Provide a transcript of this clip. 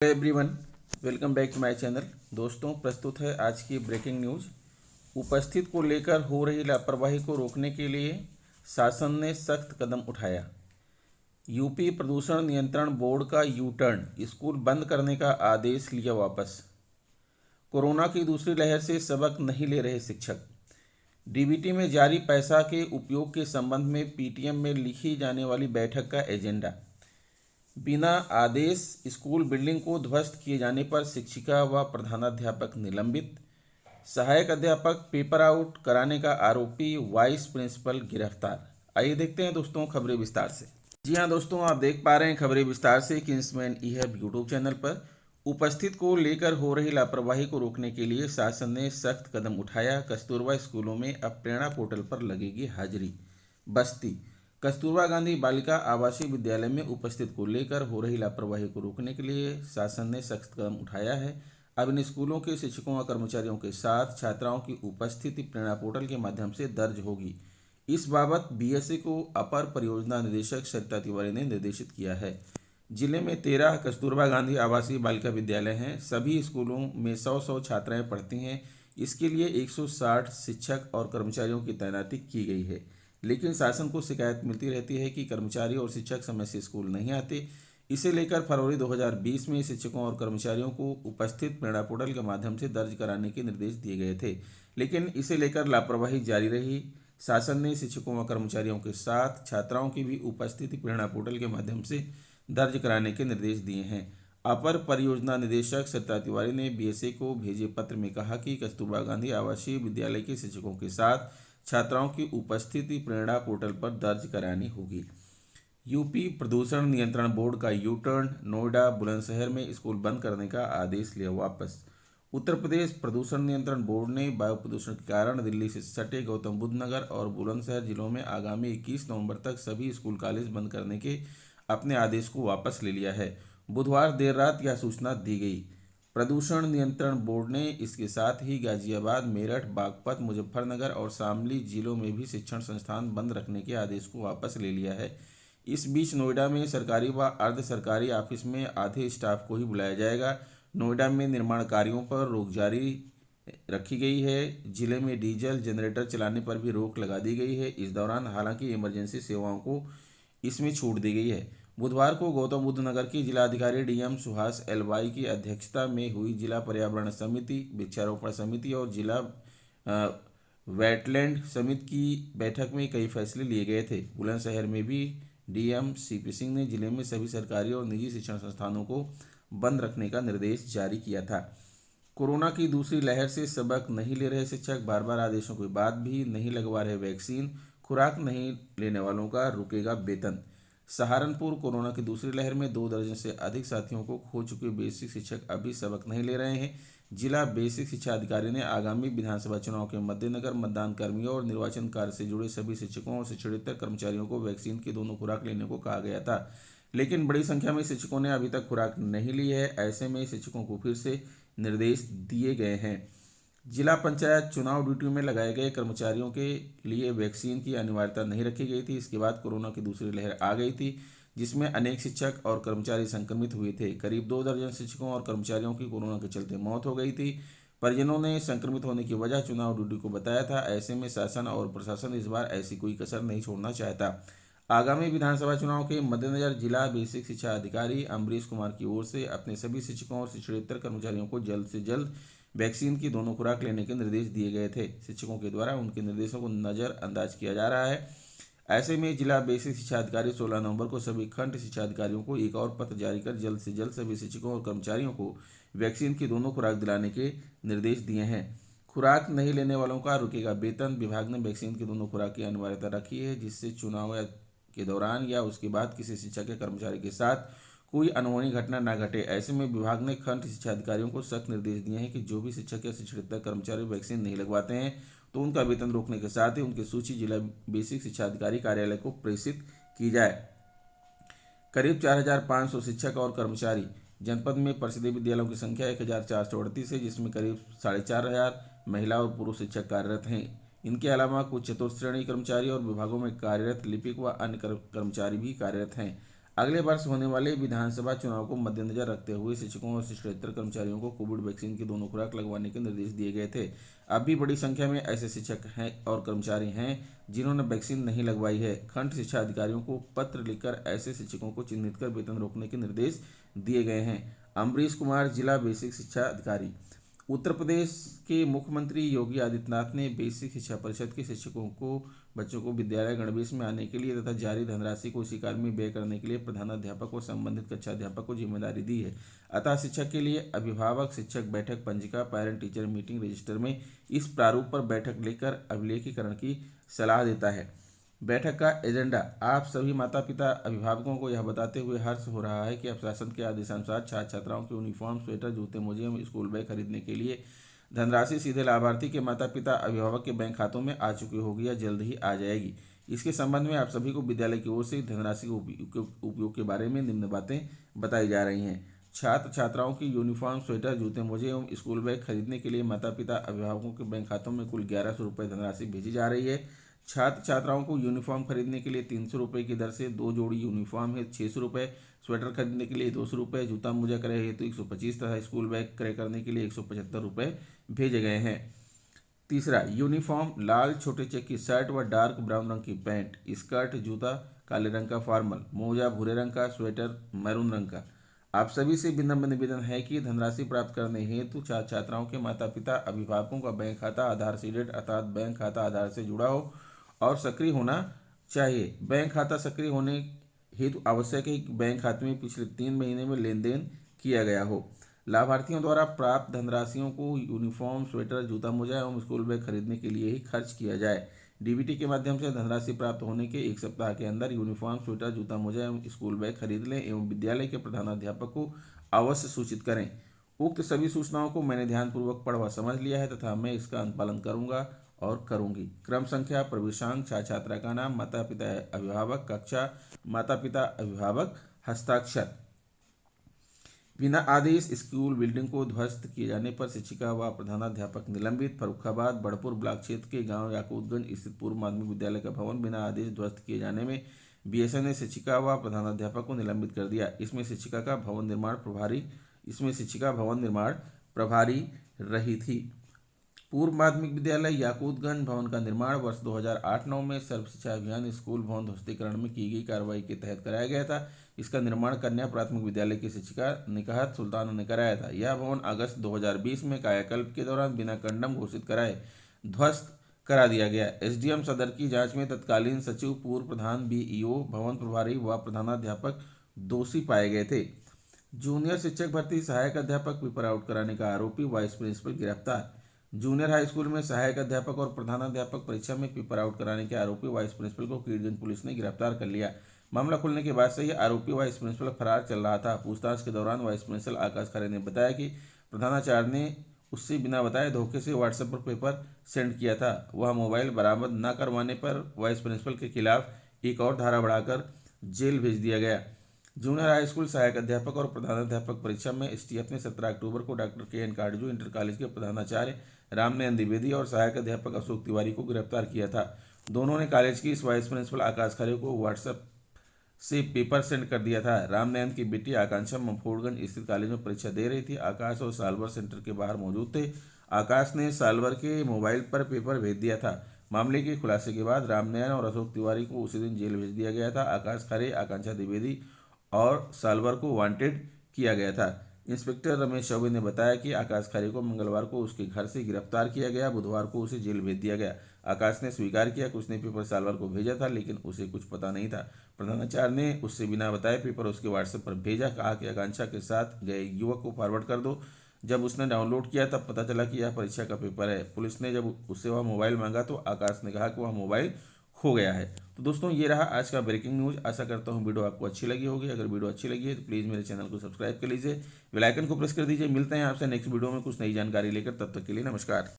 Everyone, welcome back to my channel. दोस्तों, प्रस्तुत है आज की ब्रेकिंग न्यूज़। उपस्थित को लेकर हो रही लापरवाही को रोकने के लिए शासन ने सख्त कदम उठाया। यूपी प्रदूषण नियंत्रण बोर्ड का यू टर्न, स्कूल बंद करने का आदेश लिया वापस। कोरोना की दूसरी लहर से सबक नहीं ले रहे शिक्षक। डीबीटी में जारी पैसा के उपयोग के संबंध में पीटीएम में लिखी जाने वाली बैठक का एजेंडा। बिना आदेश स्कूल बिल्डिंग को ध्वस्त किए जाने पर शिक्षिका व प्रधानाध्यापक निलंबित। सहायक अध्यापक पेपर आउट कराने का आरोपी वाइस प्रिंसिपल गिरफ्तार। आइए देखते हैं दोस्तों खबरें विस्तार से। जी हाँ दोस्तों, आप देख पा रहे हैं खबरें विस्तार से किंग्समैन ई-हब यूट्यूब चैनल पर। उपस्थित को लेकर हो रही लापरवाही को रोकने के लिए शासन ने सख्त कदम उठाया। कस्तूरबा स्कूलों में अब प्रेरणा पोर्टल पर लगेगी हाजिरी। बस्ती कस्तूरबा गांधी बालिका आवासीय विद्यालय में उपस्थित को लेकर हो रही लापरवाही को रोकने के लिए शासन ने सख्त कदम उठाया है। अब इन स्कूलों के शिक्षकों व कर्मचारियों के साथ छात्राओं की उपस्थिति प्रेरणा पोर्टल के माध्यम से दर्ज होगी। इस बाबत बीएसए को अपर परियोजना निदेशक सरिता तिवारी ने निर्देशित किया है। जिले में 13 कस्तूरबा गांधी आवासीय बालिका विद्यालय हैं। सभी स्कूलों में 100 छात्राएं पढ़ती हैं। इसके लिए 160 शिक्षक और कर्मचारियों की तैनाती की गई है, लेकिन शासन को शिकायत मिलती रहती है कि कर्मचारी और शिक्षक समय से स्कूल नहीं आते। इसे लेकर फरवरी 2020 में शिक्षकों और कर्मचारियों को उपस्थित प्रेरणा पोर्टल के माध्यम से दर्ज कराने के निर्देश दिए गए थे, लेकिन इसे लेकर लापरवाही जारी रही। शासन ने शिक्षकों व कर्मचारियों के साथ छात्राओं की भी उपस्थिति प्रेरणा पोर्टल के माध्यम से दर्ज कराने के निर्देश दिए हैं। अपर परियोजना निदेशक सरिता तिवारी ने बीएसए को भेजे पत्र में कहा कि कस्तूरबा गांधी आवासीय विद्यालय के शिक्षकों के साथ छात्राओं की उपस्थिति प्रेरणा पोर्टल पर दर्ज करानी होगी। यूपी प्रदूषण नियंत्रण बोर्ड का यू टर्न, नोएडा बुलंदशहर में स्कूल बंद करने का आदेश लिया वापस। उत्तर प्रदेश प्रदूषण नियंत्रण बोर्ड ने वायु प्रदूषण के कारण दिल्ली से सटे गौतम बुद्ध नगर और बुलंदशहर जिलों में आगामी 21 नवंबर तक सभी स्कूल कॉलेज बंद करने के अपने आदेश को वापस ले लिया है। बुधवार देर रात यह सूचना दी गई। प्रदूषण नियंत्रण बोर्ड ने इसके साथ ही गाजियाबाद, मेरठ, बागपत, मुजफ्फरनगर और शामली जिलों में भी शिक्षण संस्थान बंद रखने के आदेश को वापस ले लिया है। इस बीच नोएडा में सरकारी व अर्ध सरकारी ऑफिस में आधे स्टाफ को ही बुलाया जाएगा। नोएडा में निर्माण कार्यों पर रोक जारी रखी गई है। जिले में डीजल जनरेटर चलाने पर भी रोक लगा दी गई है। इस दौरान हालांकि इमरजेंसी सेवाओं को इसमें छूट दी गई है। बुधवार को गौतम बुद्ध नगर की जिलाधिकारी डीएम सुहास एलवाई की अध्यक्षता में हुई जिला पर्यावरण समिति, वृक्षारोपण समिति और जिला वेटलैंड समिति की बैठक में कई फैसले लिए गए थे। बुलंदशहर में भी डीएम सीपी सिंह ने जिले में सभी सरकारी और निजी शिक्षण संस्थानों को बंद रखने का निर्देश जारी किया था। कोरोना की दूसरी लहर से सबक नहीं ले रहे शिक्षक। बार बार आदेशों के बाद भी नहीं लगवा रहे वैक्सीन। खुराक नहीं लेने वालों का रुकेगा वेतन। सहारनपुर कोरोना की दूसरी लहर में 2 दर्जन से अधिक साथियों को खो चुके बेसिक शिक्षक अभी सबक नहीं ले रहे हैं। जिला बेसिक शिक्षा अधिकारी ने आगामी विधानसभा चुनाव के मद्देनजर मतदान कर्मियों और निर्वाचन कार्य से जुड़े सभी शिक्षकों और शिक्षणेतर कर्मचारियों को वैक्सीन की दोनों खुराक लेने को कहा गया था, लेकिन बड़ी संख्या में शिक्षकों ने अभी तक खुराक नहीं ली है। ऐसे में शिक्षकों को फिर से निर्देश दिए गए हैं। जिला पंचायत चुनाव ड्यूटी में लगाए गए कर्मचारियों के लिए वैक्सीन की अनिवार्यता नहीं रखी गई थी। इसके बाद कोरोना की दूसरी लहर आ गई थी, जिसमें अनेक शिक्षक और कर्मचारी संक्रमित हुए थे। करीब 2 दर्जन शिक्षकों और कर्मचारियों की कोरोना के चलते मौत हो गई थी। परिजनों ने संक्रमित होने की वजह चुनाव ड्यूटी को बताया था। ऐसे में शासन और प्रशासन इस बार ऐसी कोई कसर नहीं छोड़ना चाहता। आगामी विधानसभा चुनाव के मद्देनजर जिला बेसिक शिक्षा अधिकारी अम्बरीश कुमार की ओर से अपने सभी शिक्षकों और शिक्षणेतर कर्मचारियों को जल्द से जल्द वैक्सीन की दोनों खुराक लेने के निर्देश दिए गए थे। शिक्षकों के द्वारा उनके निर्देशों को नज़रअंदाज किया जा रहा है। ऐसे में जिला बेसिक शिक्षा अधिकारी 16 नवंबर को सभी खंड शिक्षा अधिकारियों को एक और पत्र जारी कर जल्द से जल्द सभी शिक्षकों और कर्मचारियों को वैक्सीन की दोनों खुराक दिलाने के निर्देश दिए हैं। खुराक नहीं लेने वालों का रुकेगा वेतन। विभाग ने वैक्सीन की दोनों खुराक की अनिवार्यता रखी है, जिससे चुनाव के दौरान या उसके बाद किसी शिक्षक या कर्मचारी के साथ कोई अनहोनी घटना न घटे। ऐसे में विभाग ने खंड शिक्षा अधिकारियों को सख्त निर्देश दिए हैं कि जो भी शिक्षक या शिक्षणेतर कर्मचारी वैक्सीन नहीं लगवाते हैं तो उनका वेतन रोकने के साथ ही उनकी सूची जिला बेसिक शिक्षा अधिकारी कार्यालय को प्रेषित की जाए। करीब 4500 शिक्षक और कर्मचारी जनपद में परिषदीय विद्यालयों की संख्या 1438 है, जिसमें करीब 4500 महिला और पुरुष शिक्षक कार्यरत हैं। इनके अलावा कुछ चतुर्थ श्रेणी कर्मचारी और विभागों में कार्यरत लिपिक व अन्य कर्मचारी भी कार्यरत हैं। अगले वर्ष होने वाले विधानसभा चुनाव को मद्देनजर रखते हुए शिक्षकों और शिक्षकेतर कर्मचारियों को कोविड वैक्सीन की दोनों खुराक लगवाने के निर्देश दिए गए थे। अब भी बड़ी संख्या में ऐसे शिक्षक हैं और कर्मचारी हैं जिन्होंने वैक्सीन नहीं लगवाई है। खंड शिक्षा अधिकारियों को पत्र लिखकर ऐसे शिक्षकों को चिन्हित कर वेतन रोकने के निर्देश दिए गए हैं। अमरीश कुमार, जिला बेसिक शिक्षा अधिकारी। उत्तर प्रदेश के मुख्यमंत्री योगी आदित्यनाथ ने बेसिक शिक्षा परिषद के शिक्षकों को बच्चों को विद्यालय गणवेश में आने के लिए तथा जारी धनराशि को उसी कार्य में व्यय करने के लिए प्रधानाध्यापक और संबंधित कक्षा अध्यापक को जिम्मेदारी दी है। अतः शिक्षक के लिए अभिभावक शिक्षक बैठक पंजिका पेरेंट टीचर मीटिंग रजिस्टर में इस प्रारूप पर बैठक लेकर अभिलेखीकरण की सलाह देता है। बैठक का एजेंडा। आप सभी माता पिता अभिभावकों को यह बताते हुए हर्ष हो रहा है कि अब शासन के आदेशानुसार छात्र छात्राओं के यूनिफॉर्म, स्वेटर, जूते, मोजे एवं स्कूल बैग खरीदने के लिए धनराशि सीधे लाभार्थी के माता पिता अभिभावक के बैंक खातों में आ चुकी होगी या जल्द ही आ जाएगी। इसके संबंध में आप सभी को विद्यालय की ओर से धनराशि के उपयोग के बारे में निम्न बातें बताई जा रही हैं। छात्र छात्राओं की यूनिफॉर्म, स्वेटर, जूते, मोजे एवं स्कूल बैग खरीदने के लिए माता पिता अभिभावकों के बैंक खातों में कुल 1100 रुपये धनराशि भेजी जा रही है। छात्र छात्राओं को यूनिफॉर्म खरीदने के लिए 300 रुपये की दर से 2 जोड़ी यूनिफॉर्म है 600 रुपये, स्वेटर खरीदने के लिए 200 रुपये, जूता मोजा क्रय हेतु 125 तथा स्कूल बैग क्रय करने के लिए 175 रुपये भेजे गए हैं। तीसरा, यूनिफॉर्म लाल छोटे चेक की शर्ट व डार्क ब्राउन रंग की पैंट, स्कर्ट, जूता काले रंग का फॉर्मल, मोजा भूरे रंग का, स्वेटर मैरून रंग का। आप सभी से विनम्र निवेदन है कि धनराशि प्राप्त करने हेतु छात्र छात्राओं के माता पिता अभिभावकों का बैंक खाता आधार सीडेड अर्थात बैंक खाता आधार से जुड़ा हो और सक्रिय होना चाहिए। बैंक खाता सक्रिय होने हेतु आवश्यक है कि बैंक खाते में पिछले 3 महीने में लेन देन किया गया हो। लाभार्थियों द्वारा प्राप्त धनराशियों को यूनिफॉर्म, स्वेटर, जूता मोजा एवं स्कूल बैग खरीदने के लिए ही खर्च किया जाए। डीबीटी के माध्यम से धनराशि प्राप्त होने के 1 सप्ताह के अंदर यूनिफॉर्म, स्वेटर, जूता मोजा एवं स्कूल बैग खरीद लें एवं विद्यालय के प्रधानाध्यापक को अवश्य सूचित करें। उक्त सभी सूचनाओं को मैंने ध्यानपूर्वक पढ़ व समझ लिया है तथा मैं इसका अनुपालन करूंगा और करूंगी। क्रम संख्या, प्रवेशांक, छात्र छात्रा का नाम, माता पिता अभिभावक, कक्षा, माता पिता अभिभावक, हस्ताक्षर। बिना आदेश स्कूल बिल्डिंग को ध्वस्त किए जाने पर शिक्षिका व प्रधानाध्यापक निलंबित। फर्रुखाबाद बड़पुर ब्लॉक क्षेत्र के गांव याकूतगंज स्थित पूर्व माध्यमिक विद्यालय का भवन बिना आदेश ध्वस्त किए जाने में बीएसएन ने शिक्षिका व प्रधानाध्यापक को निलंबित कर दिया। इसमें शिक्षिका भवन निर्माण प्रभारी रही थी। पूर्व माध्यमिक विद्यालय याकूतगंज भवन का निर्माण वर्ष 2008-9 में सर्व शिक्षा अभियान स्कूल भवन ध्वस्तीकरण में की गई कार्रवाई के तहत कराया गया था। इसका निर्माण कन्या प्राथमिक विद्यालय की शिक्षिका निकहत सुल्ताना ने कराया था। यह भवन अगस्त 2020 में कायाकल्प के दौरान बिना कंडम घोषित कराए ध्वस्त करा दिया गया। एसडीएम सदर की जांच में तत्कालीन सचिव, पूर्व प्रधान, बीईओ, भवन प्रभारी व प्रधानाध्यापक दोषी पाए गए थे। जूनियर शिक्षक भर्ती सहायक अध्यापक पेपर आउट कराने का आरोपी वाइस प्रिंसिपल गिरफ्तार। जूनियर हाई स्कूल में सहायक अध्यापक और प्रधानाध्यापक परीक्षा में पेपर आउट कराने के आरोपी वाइस प्रिंसिपल को कीरगंज पुलिस ने गिरफ्तार कर लिया। मामला खुलने के बाद से ही आरोपी वाइस प्रिंसिपल फरार चल रहा था। पूछताछ के दौरान वाइस प्रिंसिपल आकाश खरे ने बताया कि प्रधानाचार्य ने उससे बिना बताए धोखे से व्हाट्सएप पर पेपर सेंड किया था। वह मोबाइल बरामद न करवाने पर वाइस प्रिंसिपल के खिलाफ एक और धारा बढ़ाकर जेल भेज दिया गया। जूनियर हाई स्कूल सहायक अध्यापक और प्रधानाध्यापक परीक्षा में एसटीएफ ने 17 अक्टूबर को doctor K. N.. Katju inter college के प्रधानाचार्य रामनयन द्विवेदी और सहायक अध्यापक अशोक तिवारी को गिरफ्तार किया था। दोनों ने कॉलेज की इस वाइस प्रिंसिपल आकाश खरे को व्हाट्सएप से पेपर सेंड कर दिया था। रामनयन की बेटी आकांक्षा मफोड़गंज स्थित कॉलेज में परीक्षा दे रही थी। आकाश और सालवर सेंटर के बाहर मौजूद थे। आकाश ने सालवर के मोबाइल पर पेपर भेज दिया था। मामले के खुलासे के बाद रामनयन और अशोक तिवारी को उसी दिन जेल भेज दिया गया था। आकाश खरे, आकांक्षा द्विवेदी और सालवर को वांटेड किया गया था। इंस्पेक्टर रमेश चौबे ने बताया कि आकाश खरे को मंगलवार को उसके घर से गिरफ्तार किया गया। बुधवार को उसे जेल भेज दिया गया। आकाश ने स्वीकार किया कि उसने पेपर सालवर को भेजा था, लेकिन उसे कुछ पता नहीं था। प्रधानाचार्य ने उससे बिना बताए पेपर उसके व्हाट्सएप पर भेजा। कहा कि आकांक्षा के साथ गए युवक को फॉरवर्ड कर दो। जब उसने डाउनलोड किया तब पता चला कि यह परीक्षा का पेपर है। पुलिस ने जब उससे वह मोबाइल मांगा तो आकाश ने कहा कि वह मोबाइल खो गया है। तो दोस्तों, ये रहा आज का ब्रेकिंग न्यूज़। आशा करता हूँ वीडियो आपको अच्छी लगी होगी। अगर वीडियो अच्छी लगी है तो प्लीज़ मेरे चैनल को सब्सक्राइब कर लीजिए, बेल आइकन को प्रेस कर दीजिए। मिलते हैं आपसे नेक्स्ट वीडियो में कुछ नई जानकारी लेकर। तब तक के लिए नमस्कार।